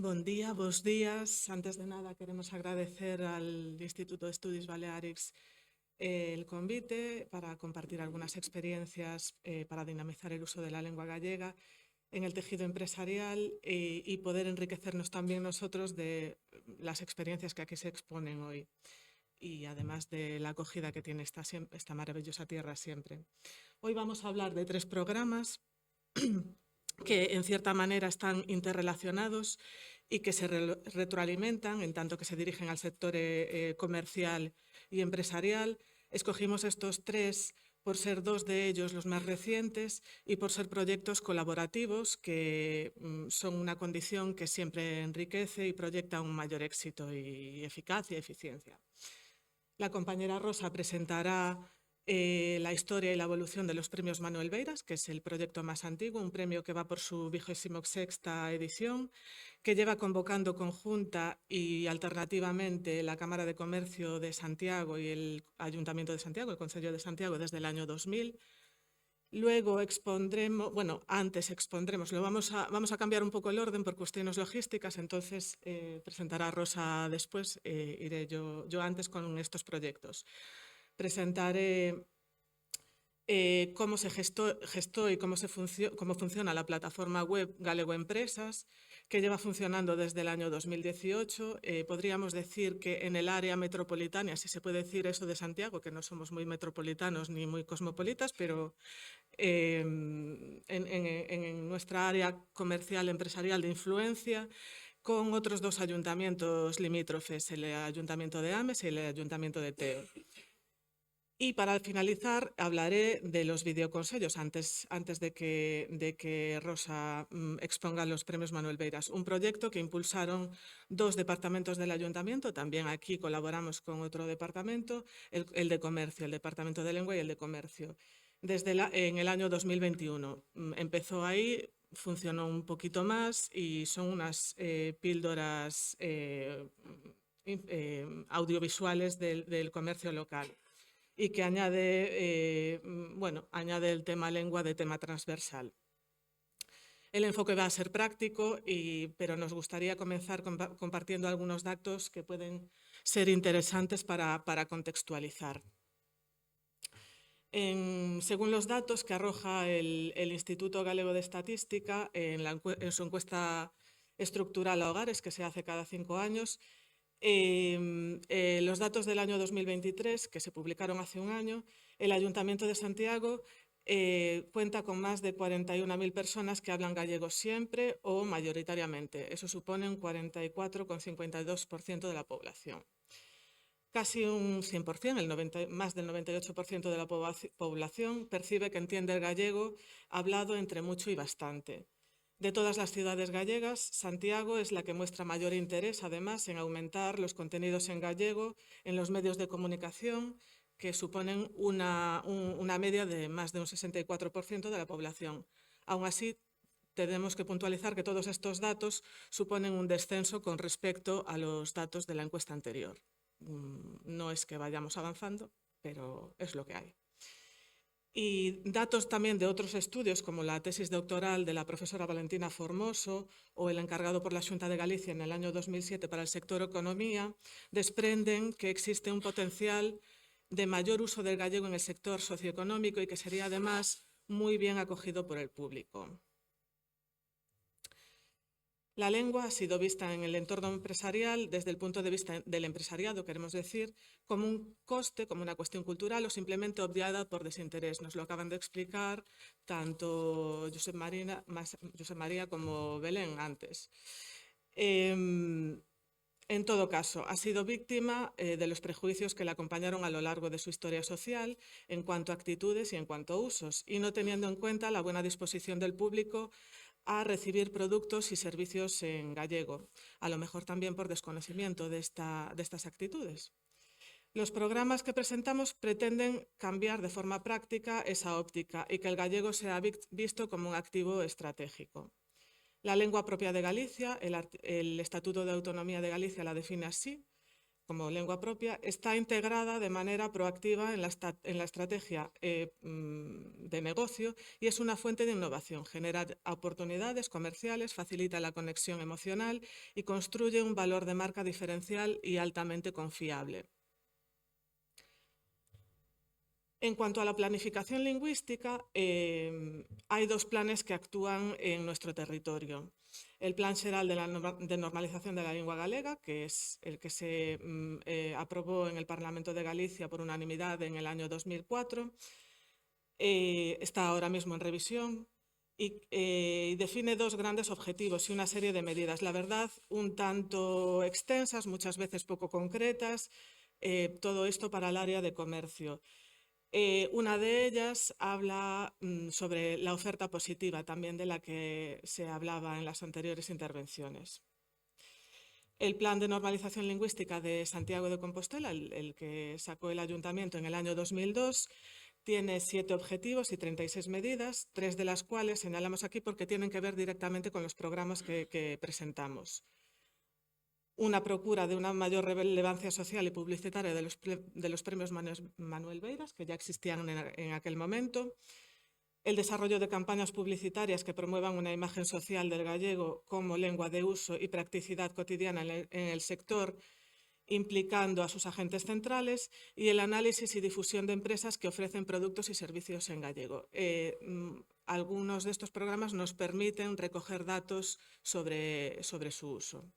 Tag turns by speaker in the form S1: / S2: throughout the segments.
S1: Bon día, bos días. Antes de nada, queremos agradecer al Instituto de Estudis Balearics el convite para compartir algunas experiencias para dinamizar el uso de la lengua gallega en el tejido empresarial y poder enriquecernos también nosotros de las experiencias que aquí se exponen hoy y además de la acogida que tiene esta maravillosa tierra siempre. Hoy vamos a hablar de 3 programas que en cierta manera están interrelacionados y que se retroalimentan en tanto que se dirigen al sector comercial y empresarial. Escogimos estos 3 por ser 2 de ellos los más recientes y por ser proyectos colaborativos que son una condición que siempre enriquece y proyecta un mayor éxito y eficacia y eficiencia. La compañera Rosa presentará la historia y la evolución de los premios Manuel Beiras, que es el proyecto más antiguo, un premio que va por su 26ª edición, que lleva convocando conjunta y alternativamente la Cámara de Comercio de Santiago y el Ayuntamiento de Santiago, el Concello de Santiago, desde el año 2000. Luego expondremos, antes expondremos, vamos a cambiar un poco el orden por cuestiones logísticas, entonces presentará Rosa después, iré yo antes con estos proyectos. Presentaré cómo se gestó y cómo funciona la plataforma web Galego Empresas, que lleva funcionando desde el año 2018. Podríamos decir que en el área metropolitana, si se puede decir eso de Santiago, que no somos muy metropolitanos ni muy cosmopolitas, pero en nuestra área comercial empresarial de influencia, con otros 2 ayuntamientos limítrofes, el Ayuntamiento de Ames y el Ayuntamiento de Teo. Y para finalizar hablaré de los videoconsellos antes de que Rosa exponga los premios Manuel Beiras, un proyecto que impulsaron 2 departamentos del ayuntamiento, también aquí colaboramos con otro departamento, el de comercio, el departamento de lengua y el de comercio, en el año 2021. Empezó ahí, funcionó un poquito más y son unas píldoras audiovisuales del comercio local y que añade el tema lengua de tema transversal. El enfoque va a ser práctico, pero nos gustaría comenzar compartiendo algunos datos que pueden ser interesantes para contextualizar. Según los datos que arroja el Instituto Galego de Estadística en su encuesta estructural a hogares que se hace cada 5 años, los datos del año 2023, que se publicaron hace un año, el Ayuntamiento de Santiago cuenta con más de 41.000 personas que hablan gallego siempre o mayoritariamente. Eso supone un 44,52% de la población. Casi un 100%, más del 98% de la población percibe que entiende el gallego hablado entre mucho y bastante. De todas las ciudades gallegas, Santiago es la que muestra mayor interés, además, en aumentar los contenidos en gallego en los medios de comunicación, que suponen una media de más de un 64% de la población. Aún así, tenemos que puntualizar que todos estos datos suponen un descenso con respecto a los datos de la encuesta anterior. No es que vayamos avanzando, pero es lo que hay. Y datos también de otros estudios, como la tesis doctoral de la profesora Valentina Formoso o el encargado por la Xunta de Galicia en el año 2007 para el sector economía, desprenden que existe un potencial de mayor uso del gallego en el sector socioeconómico y que sería además muy bien acogido por el público. La lengua ha sido vista en el entorno empresarial desde el punto de vista del empresariado, queremos decir, como un coste, como una cuestión cultural o simplemente obviada por desinterés. Nos lo acaban de explicar tanto Josep María como Belén antes. En todo caso, ha sido víctima de los prejuicios que la acompañaron a lo largo de su historia social en cuanto a actitudes y en cuanto a usos, y no teniendo en cuenta la buena disposición del público a recibir productos y servicios en gallego, a lo mejor también por desconocimiento de estas actitudes. Los programas que presentamos pretenden cambiar de forma práctica esa óptica y que el gallego sea visto como un activo estratégico. La lengua propia de Galicia, el Estatuto de Autonomía de Galicia la define así, como lengua propia, está integrada de manera proactiva en la estrategia de negocio y es una fuente de innovación. Genera oportunidades comerciales, facilita la conexión emocional y construye un valor de marca diferencial y altamente confiable. En cuanto a la planificación lingüística, hay dos planes que actúan en nuestro territorio. El Plan Xeral de Normalización de la Lengua Galega, que es el que se aprobó en el Parlamento de Galicia por unanimidad en el año 2004, está ahora mismo en revisión y define dos grandes objetivos y una serie de medidas, la verdad, un tanto extensas, muchas veces poco concretas, todo esto para el área de comercio. Una de ellas habla sobre la oferta positiva, también de la que se hablaba en las anteriores intervenciones. El Plan de Normalización Lingüística de Santiago de Compostela, el que sacó el Ayuntamiento en el año 2002, tiene 7 objetivos y 36 medidas, 3 de las cuales señalamos aquí porque tienen que ver directamente con los programas que presentamos. Una procura de una mayor relevancia social y publicitaria de los premios Manuel Beiras, que ya existían en aquel momento. El desarrollo de campañas publicitarias que promuevan una imagen social del gallego como lengua de uso y practicidad cotidiana en el sector, implicando a sus agentes centrales, y el análisis y difusión de empresas que ofrecen productos y servicios en gallego. Algunos de estos programas nos permiten recoger datos sobre su uso.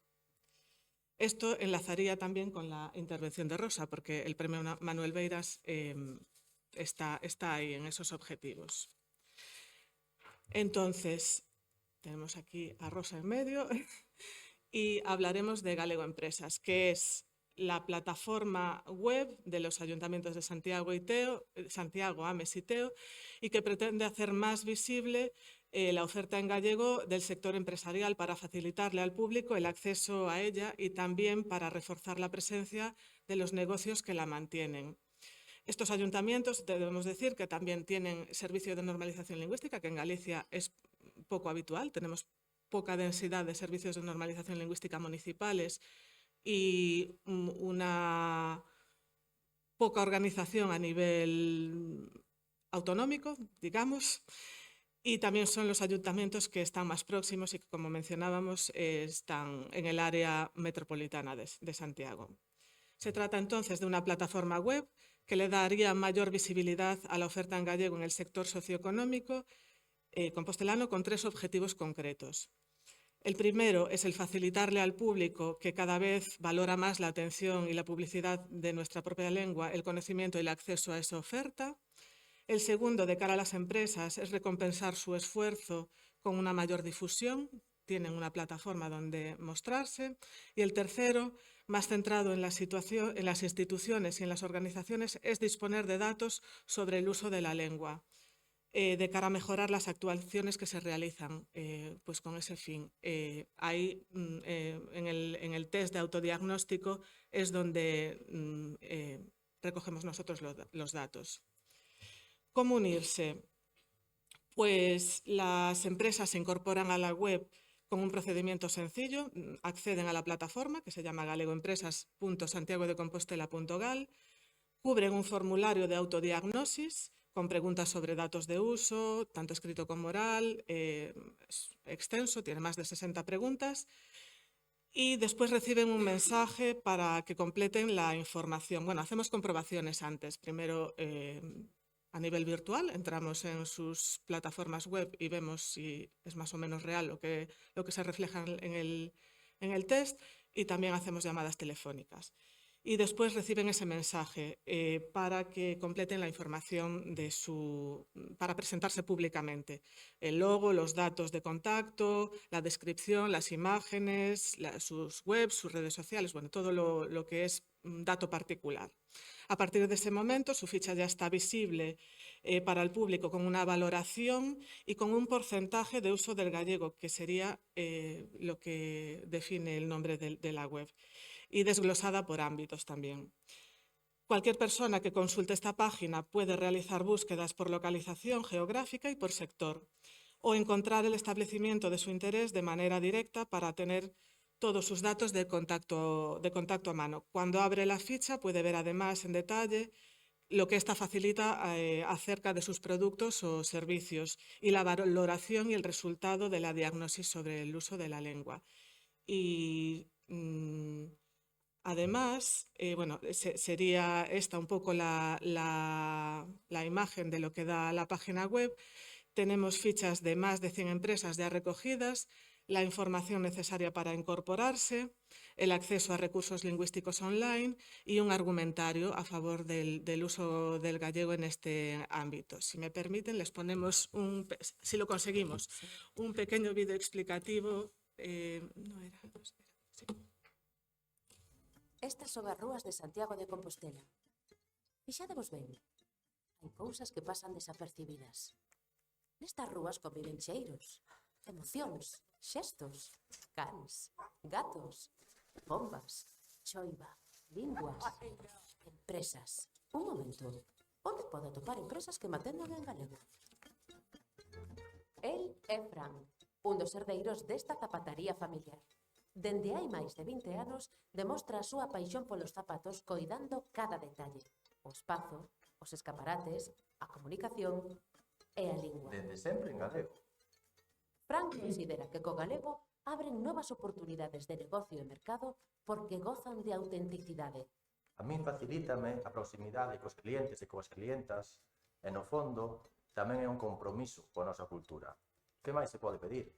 S1: Esto enlazaría también con la intervención de Rosa, porque el premio Manuel Beiras está ahí en esos objetivos. Entonces, tenemos aquí a Rosa en medio y hablaremos de Galego Empresas, que es la plataforma web de los ayuntamientos de Santiago, Santiago, Ames y Teo, y que pretende hacer más visible la oferta en gallego del sector empresarial para facilitarle al público el acceso a ella y también para reforzar la presencia de los negocios que la mantienen. Estos ayuntamientos, debemos decir, que también tienen servicio de normalización lingüística, que en Galicia es poco habitual. Tenemos poca densidad de servicios de normalización lingüística municipales y una poca organización a nivel autonómico, digamos. Y también son los ayuntamientos que están más próximos y que, como mencionábamos, están en el área metropolitana de Santiago. Se trata entonces de una plataforma web que le daría mayor visibilidad a la oferta en gallego en el sector socioeconómico compostelano con 3 objetivos concretos. El primero es el facilitarle al público, que cada vez valora más la atención y la publicidad de nuestra propia lengua, el conocimiento y el acceso a esa oferta. El segundo, de cara a las empresas, es recompensar su esfuerzo con una mayor difusión. Tienen una plataforma donde mostrarse. Y el tercero, más centrado en las instituciones y en las organizaciones, es disponer de datos sobre el uso de la lengua, de cara a mejorar las actuaciones que se realizan pues con ese fin. Ahí, en el test de autodiagnóstico, es donde recogemos nosotros los datos. ¿Cómo unirse? Pues las empresas se incorporan a la web con un procedimiento sencillo, acceden a la plataforma que se llama galegoempresas.santiagodecompostela.gal, cubren un formulario de autodiagnosis con preguntas sobre datos de uso, tanto escrito como oral, es extenso, tiene más de 60 preguntas, y después reciben un mensaje para que completen la información. Bueno, hacemos comprobaciones antes. Primero, a nivel virtual, entramos en sus plataformas web y vemos si es más o menos real lo que se refleja en el test, y también hacemos llamadas telefónicas. Y después reciben ese mensaje para que completen la información para presentarse públicamente. El logo, los datos de contacto, la descripción, las imágenes, sus webs, sus redes sociales, bueno, todo lo que es dato particular. A partir de ese momento, su ficha ya está visible para el público con una valoración y con un porcentaje de uso del gallego, que sería lo que define el nombre de la web, y desglosada por ámbitos también. Cualquier persona que consulte esta página puede realizar búsquedas por localización geográfica y por sector, o encontrar el establecimiento de su interés de manera directa para tener todos sus datos de contacto a mano. Cuando abre la ficha puede ver además en detalle lo que ésta facilita acerca de sus productos o servicios y la valoración y el resultado de la diagnosis sobre el uso de la lengua. Y además, bueno, sería esta un poco la imagen de lo que da la página web. Tenemos fichas de más de 100 empresas ya recogidas, la información necesaria para incorporarse, el acceso a recursos lingüísticos online y un argumentario a favor del uso del gallego en este ámbito. Si me permiten, les ponemos, si lo conseguimos, un pequeño vídeo explicativo.
S2: Estas son as rúas de Santiago de Compostela. Fixadevos ben, hai cousas que pasan desapercibidas. Nestas rúas conviven cheiros, emocións, xestos, cans, gatos, bombas, choiva, linguas, empresas. Un momento, onde podo atopar empresas que me atendan en galego? El é Fran, un dos herdeiros desta zapataría familiar. Dende hai máis de 20 anos, demostra a súa paixón polos zapatos coidando cada detalle. O espazo, os escaparates, a comunicación e a lingua.
S3: Dende sempre en galego.
S2: Fran considera que co galego abren novas oportunidades de negocio e mercado porque gozan de autenticidade.
S3: A min facilítame a proximidade cos clientes e coas clientas e, no fondo, tamén é un compromiso coa nosa cultura. Que máis se pode pedir?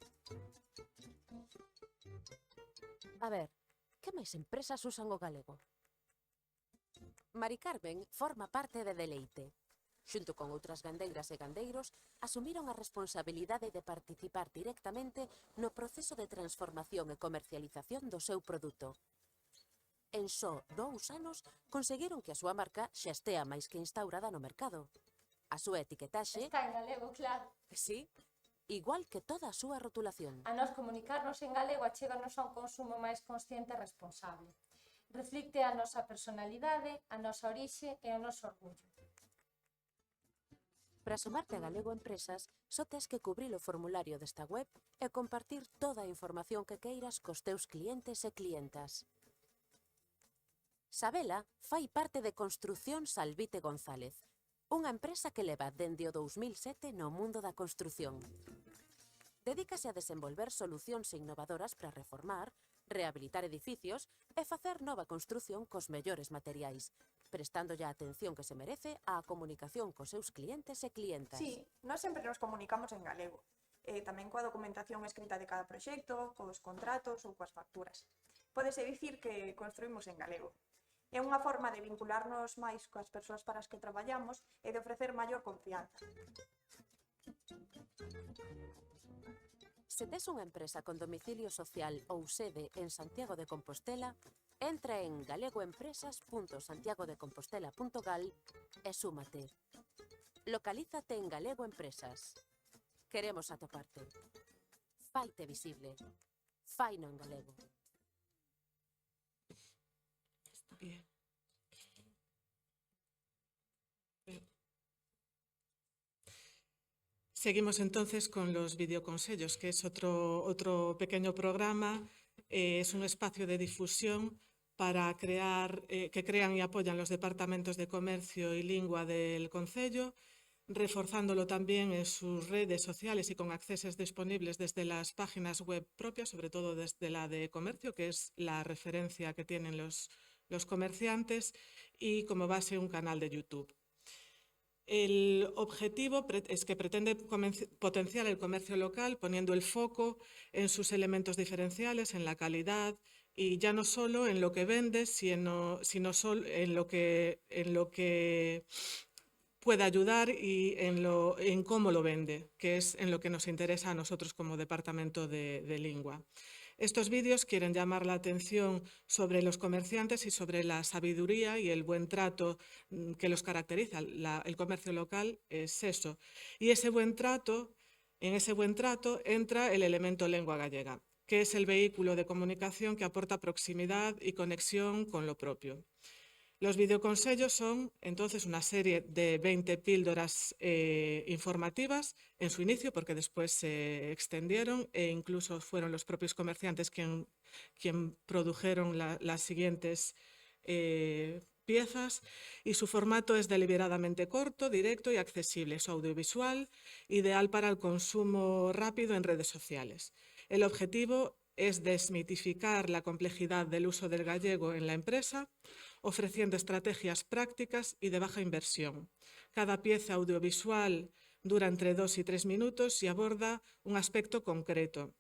S2: A ver, que máis empresas usan o galego? Mari Carmen forma parte de Deleite. Xunto con outras gandeiras e gandeiros, asumiron a responsabilidade de participar directamente no proceso de transformación e comercialización do seu produto. En só 2 anos, conseguiron que a súa marca xa estea máis que instaurada no mercado. A súa etiquetaxe...
S4: Está en galego, claro.
S2: Sí, igual que toda a súa rotulación.
S4: A nós comunicarnos en galego achéganos a un consumo máis consciente e responsable. Reflicte a nosa personalidade, a nosa orixe e o noso orgullo.
S2: Para sumarte a Galego Empresas, só tes que cubrir o formulario desta web e compartir toda a información que queiras cos teus clientes e clientas. Sabela fai parte de Construción Salvite González, unha empresa que leva dende o 2007 no mundo da construción. Dedícase a desenvolver solucións innovadoras para reformar, rehabilitar edificios e facer nova construción cos mellores materiais, prestándolle a atención que se merece á comunicación cos seus clientes e clientas.
S5: Sí, nós sempre nos comunicamos en galego, tamén coa documentación escrita de cada proxecto, cos contratos ou coas facturas. Pódese dicir que construímos en galego. É unha forma de vincularnos máis coas persoas para as que traballamos e de ofrecer maior confianza.
S2: Se tes unha empresa con domicilio social ou sede en Santiago de Compostela, entra en galegoempresas.santiagodecompostela.gal e súmate. Localízate en Galego Empresas. Queremos atoparte. Faite visible. Faino en galego.
S1: Bien. Seguimos entonces con los videoconsellos, que es otro pequeño programa. Es un espacio de difusión para que crean y apoyan los departamentos de comercio y lingua del concello, reforzándolo también en sus redes sociales y con accesos disponibles desde las páginas web propias, sobre todo desde la de comercio, que es la referencia que tienen los comerciantes, y como base un canal de YouTube. El objetivo es que pretende potenciar el comercio local poniendo el foco en sus elementos diferenciales, en la calidad, y ya no solo en lo que vende, sino solo en lo que puede ayudar y en cómo lo vende, que es en lo que nos interesa a nosotros como Departamento de Lingua. Estos vídeos quieren llamar la atención sobre los comerciantes y sobre la sabiduría y el buen trato que los caracteriza. El comercio local es eso. Y en ese buen trato entra el elemento lengua gallega, que es el vehículo de comunicación que aporta proximidad y conexión con lo propio. Los videoconsellos son entonces una serie de 20 píldoras informativas en su inicio, porque después se extendieron e incluso fueron los propios comerciantes quien produjeron las siguientes piezas, y su formato es deliberadamente corto, directo y accesible. Es audiovisual, ideal para el consumo rápido en redes sociales. El objetivo es desmitificar la complejidad del uso del gallego en la empresa, ofreciendo estrategias prácticas y de baja inversión. Cada pieza audiovisual dura entre 2 y 3 minutos y aborda un aspecto concreto.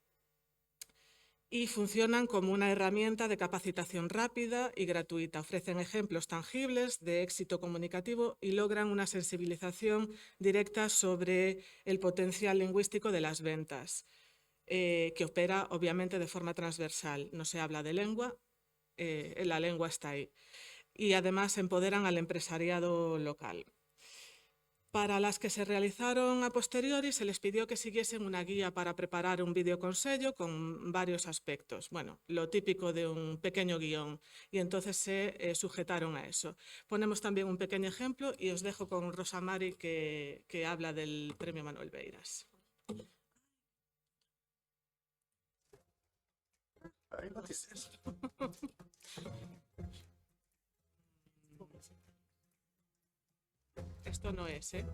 S1: Y funcionan como una herramienta de capacitación rápida y gratuita. Ofrecen ejemplos tangibles de éxito comunicativo y logran una sensibilización directa sobre el potencial lingüístico de las ventas, que opera obviamente de forma transversal. No se habla de lengua, la lengua está ahí. Y además empoderan al empresariado local. Para las que se realizaron a posteriori, se les pidió que siguiesen una guía para preparar un videoconsello con varios aspectos. Bueno, lo típico de un pequeño guión, y entonces se sujetaron a eso. Ponemos también un pequeño ejemplo y os dejo con Rosa Mari, que habla del Premio Manuel Beiras. Esto no es, ¿eh?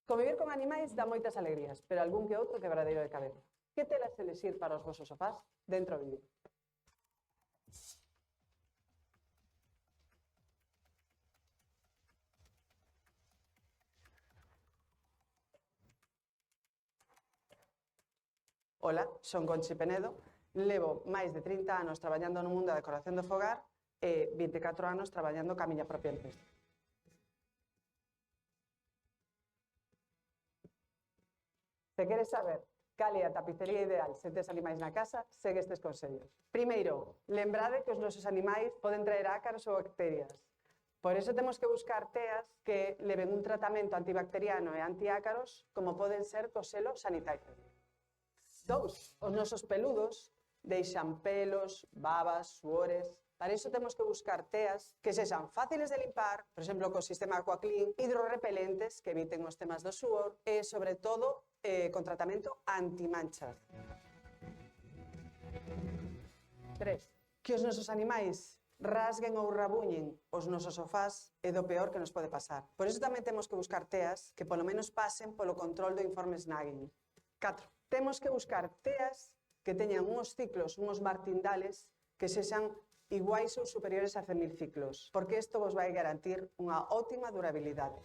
S6: Convivir con animais dá moitas alegrías, pero algún que outro quebradeiro de cabeza. Que telas elixir para os vosos sofás? Dentro vídeo. Ola, son Conchi Penedo, levo máis de 30 anos traballando no mundo da decoración do fogar e 24 anos traballando ca miña propia empresa. Se queres saber cal é a tapicería ideal se tes animais na casa, segue estes consellos. Primeiro, lembrade que os nosos animais poden traer ácaros ou bacterias. Por iso temos que buscar teas que leven un tratamento antibacteriano e antiácaros, como poden ser co selo sanitario. 2. Os nosos peludos deixan pelos, babas, suores. Para iso temos que buscar teas que sexan fáciles de limpar, por exemplo, co sistema AquaClean, hidrorrepelentes, que eviten os temas do suor e, sobre todo, con tratamento antimanchas. 3. Que os nosos animais rasguen ou rabuñen os nosos sofás é do peor que nos pode pasar. Por iso tamén temos que buscar teas que polo menos pasen polo control do informe Snagging. 4. Temos que buscar teas que teñan uns ciclos, uns martindales, que sexan iguais ou superiores a 100.000 ciclos, porque isto vos vai garantir unha óptima durabilidade.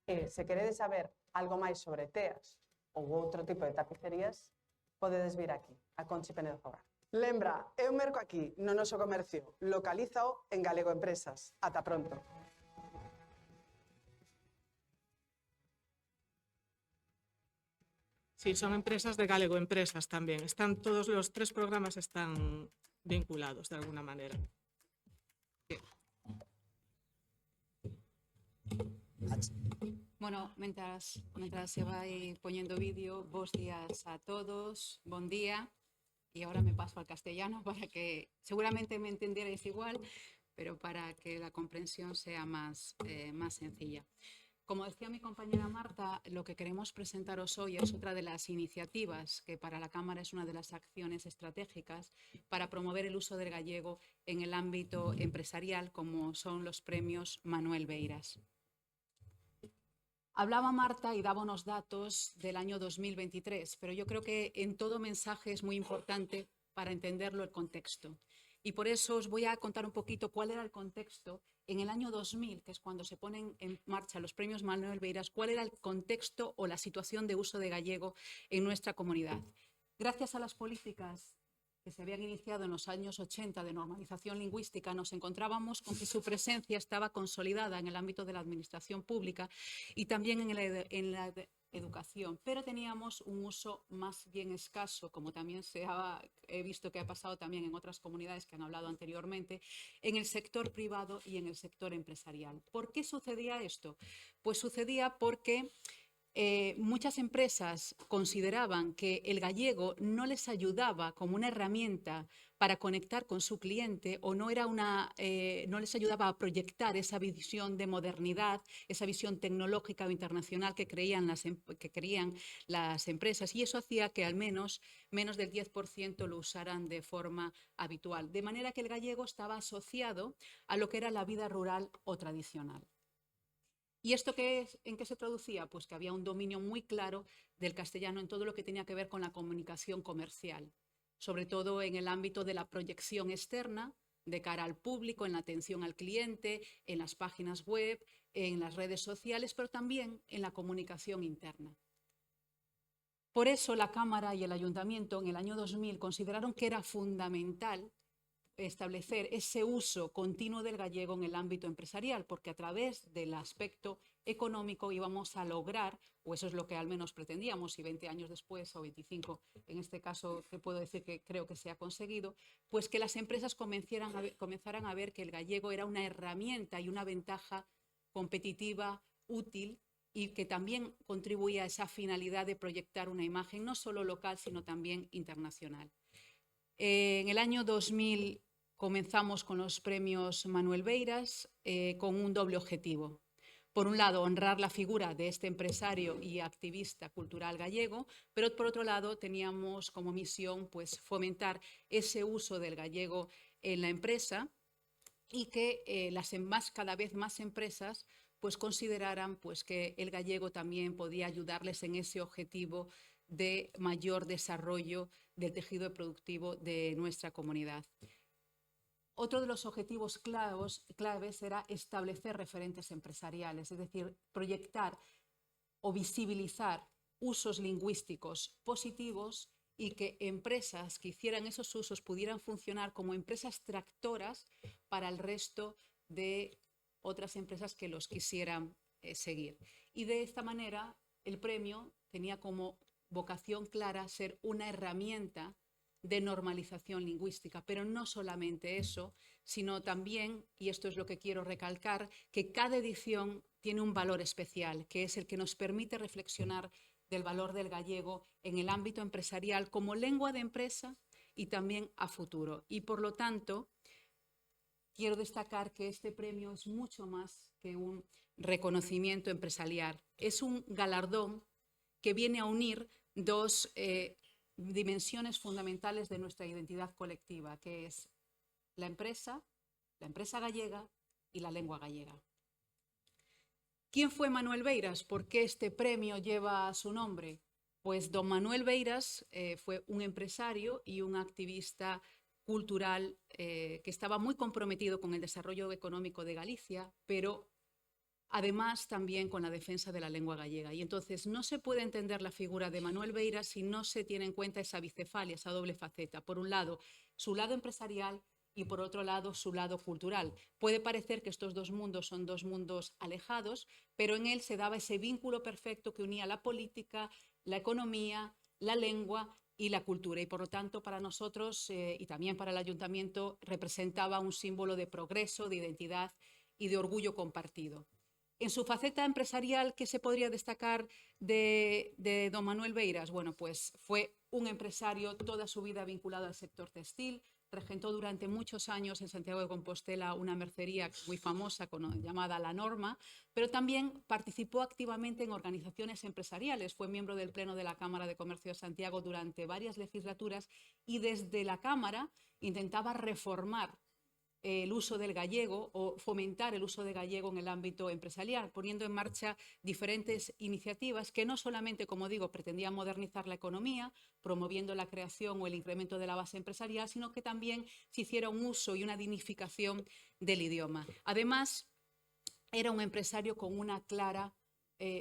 S6: E se queredes saber algo máis sobre teas ou outro tipo de tapicerías, podedes vir aquí, a Conchi Penedo Fogar. Lembra, eu merco aquí, no noso comercio. Localízao en Galego Empresas. Ata pronto.
S1: Sí, son empresas de Galego Empresas también. Todos los 3 programas están vinculados de alguna manera.
S7: Bueno, mientras se va poniendo vídeo, buenos días a todos, buen día. Y ahora me paso al castellano para que seguramente me entendierais igual, pero para que la comprensión sea más sencilla. Como decía mi compañera Marta, lo que queremos presentaros hoy es otra de las iniciativas que para la Cámara es una de las acciones estratégicas para promover el uso del gallego en el ámbito empresarial, como son los premios Manuel Beiras. Hablaba Marta y daba unos datos del año 2023, pero yo creo que en todo mensaje es muy importante para entenderlo el contexto. Y por eso os voy a contar un poquito cuál era el contexto en el año 2000, que es cuando se ponen en marcha los premios Manuel Beiras, cuál era el contexto o la situación de uso de gallego en nuestra comunidad. Gracias a las políticas que se habían iniciado en los años 80 de normalización lingüística, nos encontrábamos con que su presencia estaba consolidada en el ámbito de la administración pública y también en la educación, pero teníamos un uso más bien escaso, como también he visto que ha pasado también en otras comunidades que han hablado anteriormente, en el sector privado y en el sector empresarial. ¿Por qué sucedía esto? Pues sucedía porque muchas empresas consideraban que el gallego no les ayudaba como una herramienta para conectar con su cliente o no les ayudaba a proyectar esa visión de modernidad, esa visión tecnológica o internacional que querían las empresas, y eso hacía que al menos del 10% lo usaran de forma habitual. De manera que el gallego estaba asociado a lo que era la vida rural o tradicional. ¿Y esto en qué se traducía? Pues que había un dominio muy claro del castellano en todo lo que tenía que ver con la comunicación comercial, sobre todo en el ámbito de la proyección externa de cara al público, en la atención al cliente, en las páginas web, en las redes sociales, pero también en la comunicación interna. Por eso la Cámara y el Ayuntamiento en el año 2000 consideraron que era fundamental establecer ese uso continuo del gallego en el ámbito empresarial, porque a través del aspecto económico íbamos a lograr, o eso es lo que al menos pretendíamos, y 20 años después, o 25, en este caso, que puedo decir que creo que se ha conseguido, pues que las empresas comenzaran a ver que el gallego era una herramienta y una ventaja competitiva útil, y que también contribuía a esa finalidad de proyectar una imagen no solo local, sino también internacional. En el año 2000 comenzamos con los premios Manuel Beiras con un doble objetivo. Por un lado, honrar la figura de este empresario y activista cultural gallego, pero por otro lado teníamos como misión pues, fomentar ese uso del gallego en la empresa y que cada vez más empresas pues, consideraran pues, que el gallego también podía ayudarles en ese objetivo de mayor desarrollo del tejido productivo de nuestra comunidad. Otro de los objetivos claves era establecer referentes empresariales, es decir, proyectar o visibilizar usos lingüísticos positivos y que empresas que hicieran esos usos pudieran funcionar como empresas tractoras para el resto de otras empresas que los quisieran seguir. Y de esta manera el premio tenía como vocación clara ser una herramienta de normalización lingüística, pero no solamente eso, sino también, y esto es lo que quiero recalcar, que cada edición tiene un valor especial, que es el que nos permite reflexionar del valor del gallego en el ámbito empresarial como lengua de empresa y también a futuro. Y por lo tanto, quiero destacar que este premio es mucho más que un reconocimiento empresarial, es un galardón que viene a unir dos dimensiones fundamentales de nuestra identidad colectiva, que es la empresa gallega y la lengua gallega. ¿Quién fue Manuel Beiras? ¿Por qué este premio lleva su nombre? Pues don Manuel Beiras fue un empresario y un activista cultural que estaba muy comprometido con el desarrollo económico de Galicia, pero además también con la defensa de la lengua gallega. Y entonces no se puede entender la figura de Manuel Beiras si no se tiene en cuenta esa bicefalia, esa doble faceta. Por un lado, su lado empresarial y por otro lado, su lado cultural. Puede parecer que estos dos mundos son dos mundos alejados, pero en él se daba ese vínculo perfecto que unía la política, la economía, la lengua y la cultura. Y por lo tanto, para nosotros y también para el ayuntamiento, representaba un símbolo de progreso, de identidad y de orgullo compartido. En su faceta empresarial, ¿qué se podría destacar de don Manuel Beiras? Bueno, pues fue un empresario toda su vida vinculado al sector textil, regentó durante muchos años en Santiago de Compostela una mercería muy famosa llamada La Norma, pero también participó activamente en organizaciones empresariales, fue miembro del Pleno de la Cámara de Comercio de Santiago durante varias legislaturas y desde la Cámara intentaba reformar el uso del gallego o fomentar el uso del gallego en el ámbito empresarial, poniendo en marcha diferentes iniciativas que no solamente, como digo, pretendían modernizar la economía, promoviendo la creación o el incremento de la base empresarial, sino que también se hiciera un uso y una dignificación del idioma. Además, era un empresario con una clara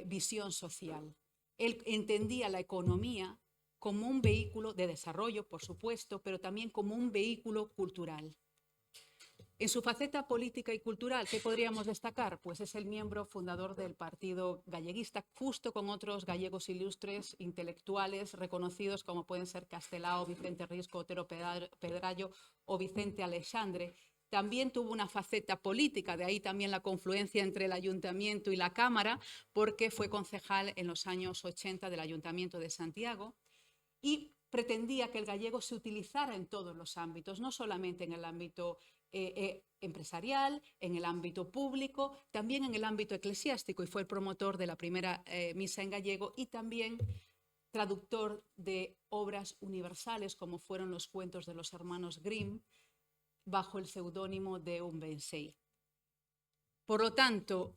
S7: visión social. Él entendía la economía como un vehículo de desarrollo, por supuesto, pero también como un vehículo cultural. En su faceta política y cultural, ¿qué podríamos destacar? Pues es el miembro fundador del Partido Galleguista, justo con otros gallegos ilustres, intelectuales, reconocidos como pueden ser Castelao, Vicente Risco, Otero Pedrayo o Vicente Alexandre, también tuvo una faceta política, de ahí también la confluencia entre el ayuntamiento y la Cámara, porque fue concejal en los años 80 del Ayuntamiento de Santiago y pretendía que el gallego se utilizara en todos los ámbitos, no solamente en el ámbito empresarial, en el ámbito público, también en el ámbito eclesiástico, y fue el promotor de la primera misa en gallego y también traductor de obras universales como fueron los cuentos de los hermanos Grimm bajo el seudónimo de Umbensei. Por lo tanto,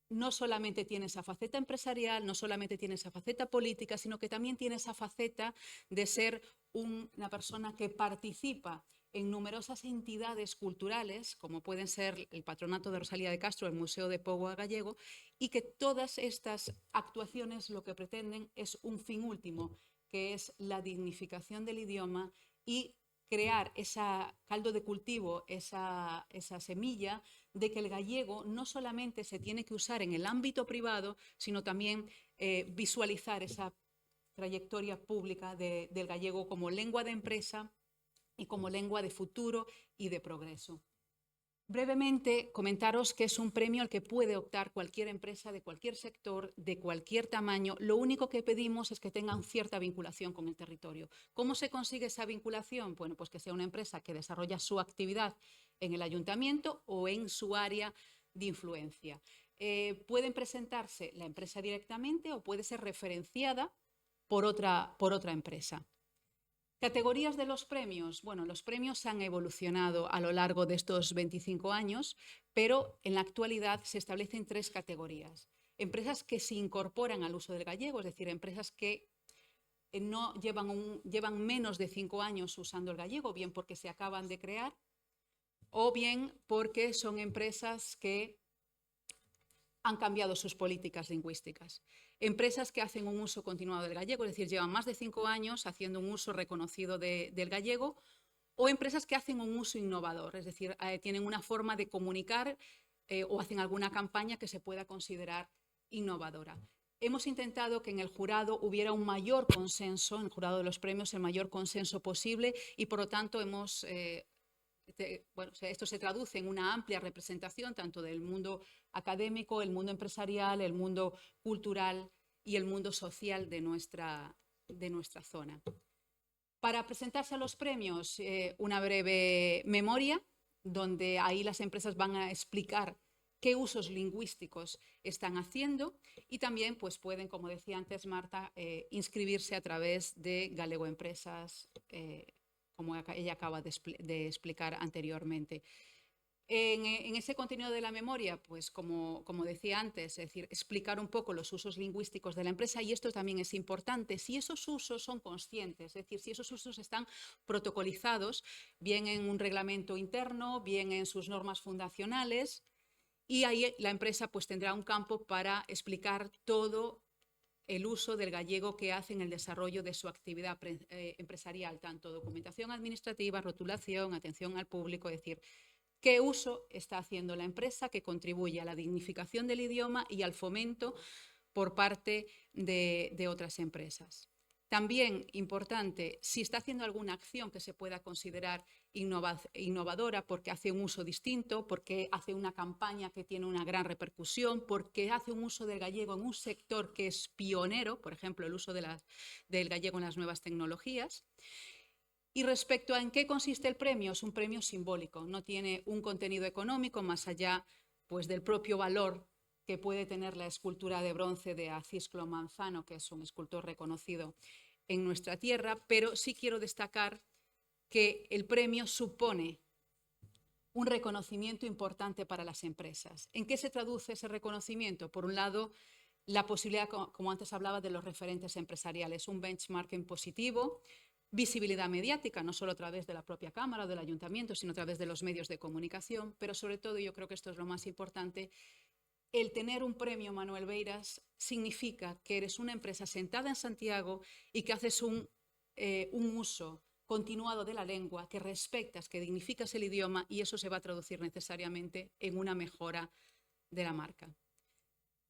S7: no solamente tiene esa faceta empresarial, no solamente tiene esa faceta política, sino que también tiene esa faceta de ser una persona que participa en numerosas entidades culturales, como pueden ser el Patronato de Rosalía de Castro, el Museo de Póvoa Gallego, y que todas estas actuaciones lo que pretenden es un fin último, que es la dignificación del idioma y crear ese caldo de cultivo, esa semilla de que el gallego no solamente se tiene que usar en el ámbito privado, sino también visualizar esa trayectoria pública del gallego como lengua de empresa y como lengua de futuro y de progreso. Brevemente, comentaros que es un premio al que puede optar cualquier empresa de cualquier sector, de cualquier tamaño. Lo único que pedimos es que tengan cierta vinculación con el territorio. ¿Cómo se consigue esa vinculación? Bueno, pues que sea una empresa que desarrolla su actividad en el ayuntamiento o en su área de influencia. Pueden presentarse la empresa directamente o puede ser referenciada por otra empresa. Categorías de los premios. Bueno, los premios han evolucionado a lo largo de estos 25 años, pero en la actualidad se establecen 3 categorías. Empresas que se incorporan al uso del gallego, es decir, empresas que no llevan menos de 5 años usando el gallego, bien porque se acaban de crear o bien porque son empresas que han cambiado sus políticas lingüísticas. Empresas que hacen un uso continuado del gallego, es decir, llevan más de 5 años haciendo un uso reconocido del gallego, o empresas que hacen un uso innovador, es decir, tienen una forma de comunicar o hacen alguna campaña que se pueda considerar innovadora. Hemos intentado que en el jurado hubiera un mayor consenso, en el jurado de los premios, el mayor consenso posible, y por lo tanto hemos... esto se traduce en una amplia representación tanto del mundo académico, el mundo empresarial, el mundo cultural y el mundo social de nuestra zona. Para presentarse a los premios, una breve memoria, donde ahí las empresas van a explicar qué usos lingüísticos están haciendo y también pues, pueden, como decía antes Marta, inscribirse a través de Galego Empresas, como ella acaba de explicar anteriormente. En ese contenido de la memoria, pues como decía antes, es decir, explicar un poco los usos lingüísticos de la empresa, y esto también es importante, si esos usos son conscientes, es decir, si esos usos están protocolizados, bien en un reglamento interno, bien en sus normas fundacionales, y ahí la empresa pues tendrá un campo para explicar todo el uso del gallego que hace en el desarrollo de su actividad empresarial, tanto documentación administrativa, rotulación, atención al público, es decir, qué uso está haciendo la empresa que contribuye a la dignificación del idioma y al fomento por parte de otras empresas. También importante, si está haciendo alguna acción que se pueda considerar innovadora porque hace un uso distinto, porque hace una campaña que tiene una gran repercusión, porque hace un uso del gallego en un sector que es pionero, por ejemplo, el uso del gallego en las nuevas tecnologías. Y respecto a en qué consiste el premio, es un premio simbólico, no tiene un contenido económico más allá pues, del propio valor que puede tener la escultura de bronce de Acisclo Manzano, que es un escultor reconocido en nuestra tierra, pero sí quiero destacar que el premio supone un reconocimiento importante para las empresas. ¿En qué se traduce ese reconocimiento? Por un lado, la posibilidad, como antes hablaba, de los referentes empresariales, un benchmarking positivo, visibilidad mediática, no solo a través de la propia Cámara o del Ayuntamiento, sino a través de los medios de comunicación, pero sobre todo, yo creo que esto es lo más importante, el tener un premio Manuel Beiras significa que eres una empresa sentada en Santiago y que haces un uso continuado de la lengua, que respetas, que dignificas el idioma, y eso se va a traducir necesariamente en una mejora de la marca.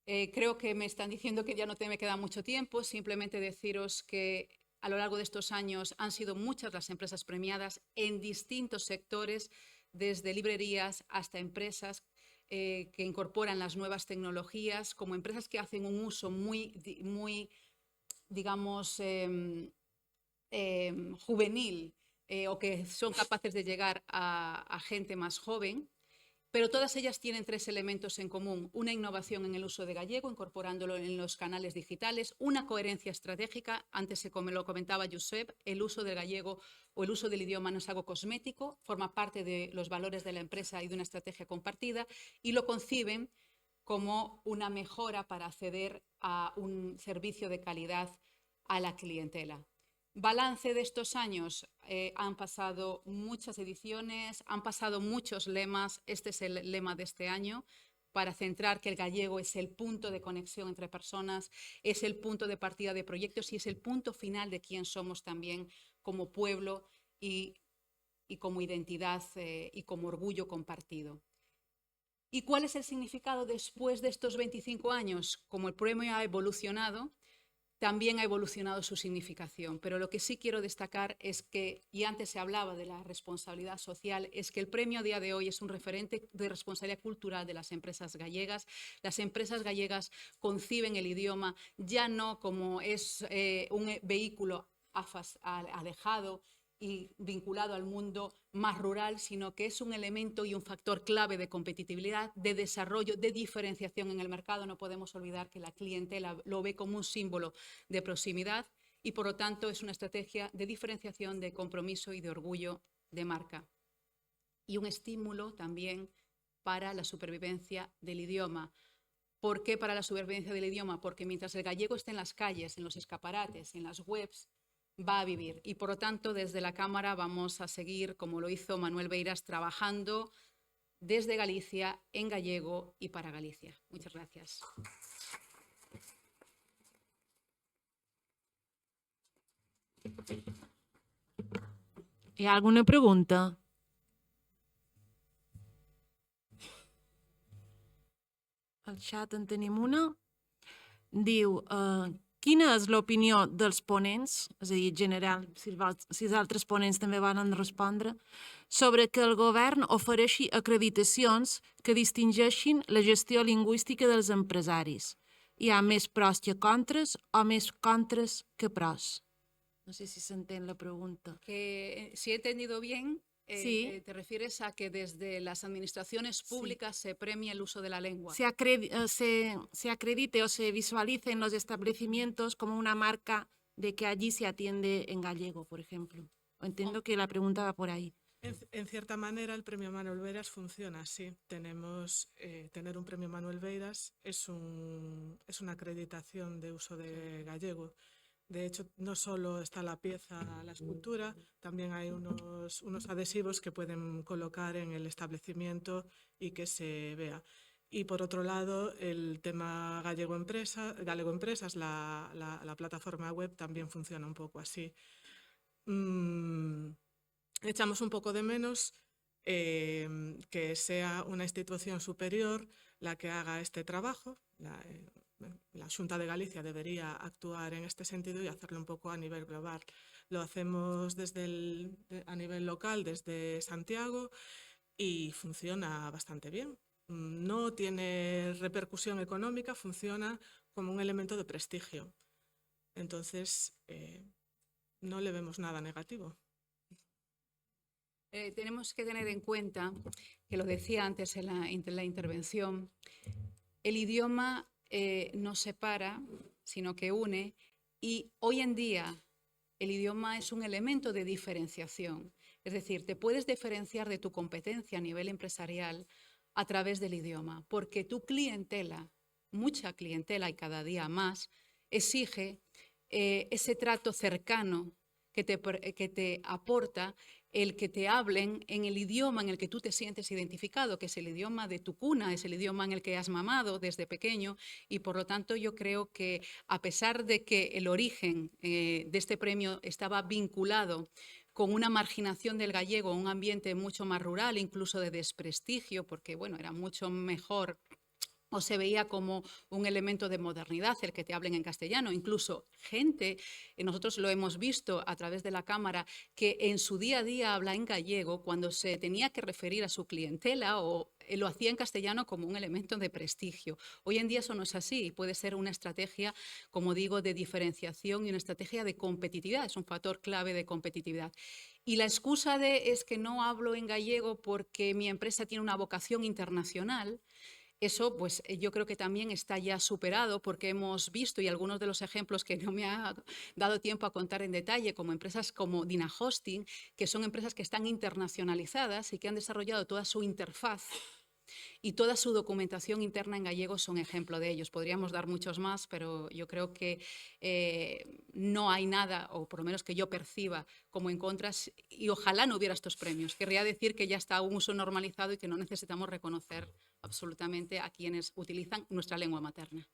S7: Creo que me están diciendo que ya no me queda mucho tiempo, simplemente deciros que a lo largo de estos años han sido muchas las empresas premiadas en distintos sectores, desde librerías hasta empresas que incorporan las nuevas tecnologías, como empresas que hacen un uso muy digamos, juvenil o que son capaces de llegar a gente más joven. Pero todas ellas tienen 3 elementos en común: una innovación en el uso de gallego, incorporándolo en los canales digitales, una coherencia estratégica, antes lo comentaba Josep, el uso del gallego o el uso del idioma no es algo cosmético, forma parte de los valores de la empresa y de una estrategia compartida, y lo conciben como una mejora para acceder a un servicio de calidad a la clientela. Balance de estos años, han pasado muchas ediciones, han pasado muchos lemas. Este es el lema de este año, para centrar que el gallego es el punto de conexión entre personas, es el punto de partida de proyectos y es el punto final de quién somos también como pueblo y como identidad y como orgullo compartido. ¿Y cuál es el significado después de estos 25 años? Como el premio ha evolucionado, también ha evolucionado su significación. Pero lo que sí quiero destacar es que, y antes se hablaba de la responsabilidad social, es que el premio a día de hoy es un referente de responsabilidad cultural de las empresas gallegas. Las empresas gallegas conciben el idioma ya no como es un vehículo alejado y vinculado al mundo más rural, sino que es un elemento y un factor clave de competitividad, de desarrollo, de diferenciación en el mercado. No podemos olvidar que la clientela lo ve como un símbolo de proximidad y, por lo tanto, es una estrategia de diferenciación, de compromiso y de orgullo de marca. Y un estímulo también para la supervivencia del idioma. ¿Por qué para la supervivencia del idioma? Porque mientras el gallego esté en las calles, en los escaparates, en las webs, va a vivir. Y por lo tanto, desde la Cámara vamos a seguir, como lo hizo Manuel Beiras, trabajando desde Galicia, en gallego y para Galicia. Muchas gracias.
S8: Hi ha alguna pregunta? Al xat en tenim una. Diu, quina és l'opinió dels ponents, és a dir, general, si els altres ponents també volen respondre, sobre que el govern ofereixi acreditacions que distingeixin la gestió lingüística dels empresaris? Hi ha més pros que contres o més contres que pros? No sé si s'entén la pregunta.
S7: Que, si he entendido bien,
S8: Sí.
S7: te refieres a que desde las administraciones públicas se premia el uso de la lengua.
S8: Se acredite o se visualice en los establecimientos como una marca de que allí se atiende en gallego, por ejemplo. Entiendo que la pregunta va por ahí.
S1: En cierta manera, el premio Manuel Beiras funciona así. Tener un premio Manuel Beiras es una acreditación de uso de gallego. De hecho, no solo está la pieza, la escultura, también hay unos adhesivos que pueden colocar en el establecimiento y que se vea. Y por otro lado, el tema Galego Empresas, la plataforma web, también funciona un poco así. Echamos un poco de menos que sea una institución superior la que haga este trabajo. La Xunta de Galicia debería actuar en este sentido y hacerlo un poco a nivel global. Lo hacemos a nivel local, desde Santiago, y funciona bastante bien. No tiene repercusión económica, funciona como un elemento de prestigio. Entonces, no le vemos nada negativo.
S7: Tenemos que tener en cuenta, que lo decía antes en la intervención, el idioma no separa, sino que une, y hoy en día el idioma es un elemento de diferenciación. Es decir, te puedes diferenciar de tu competencia a nivel empresarial a través del idioma, porque tu clientela, mucha clientela y cada día más, exige ese trato cercano que te aporta el que te hablen en el idioma en el que tú te sientes identificado, que es el idioma de tu cuna, es el idioma en el que has mamado desde pequeño, y por lo tanto yo creo que, a pesar de que el origen de este premio estaba vinculado con una marginación del gallego, un ambiente mucho más rural, incluso de desprestigio, porque bueno, era mucho mejor o se veía como un elemento de modernidad el que te hablen en castellano. Incluso gente, nosotros lo hemos visto a través de la cámara, que en su día a día habla en gallego cuando se tenía que referir a su clientela o lo hacía en castellano como un elemento de prestigio. Hoy en día eso no es así y puede ser una estrategia, como digo, de diferenciación y una estrategia de competitividad. Es un factor clave de competitividad. Y la excusa de es que no hablo en gallego porque mi empresa tiene una vocación internacional, eso, pues yo creo que también está ya superado porque hemos visto, y algunos de los ejemplos que no me ha dado tiempo a contar en detalle, como empresas como Dina Hosting, que son empresas que están internacionalizadas y que han desarrollado toda su interfaz y toda su documentación interna en gallego, son ejemplo de ellos. Podríamos dar muchos más, pero yo creo que no hay nada, o por lo menos que yo perciba, como en contra, y ojalá no hubiera estos premios. Querría decir que ya está un uso normalizado y que no necesitamos reconocer absolutamente a quienes utilizan nuestra lengua materna.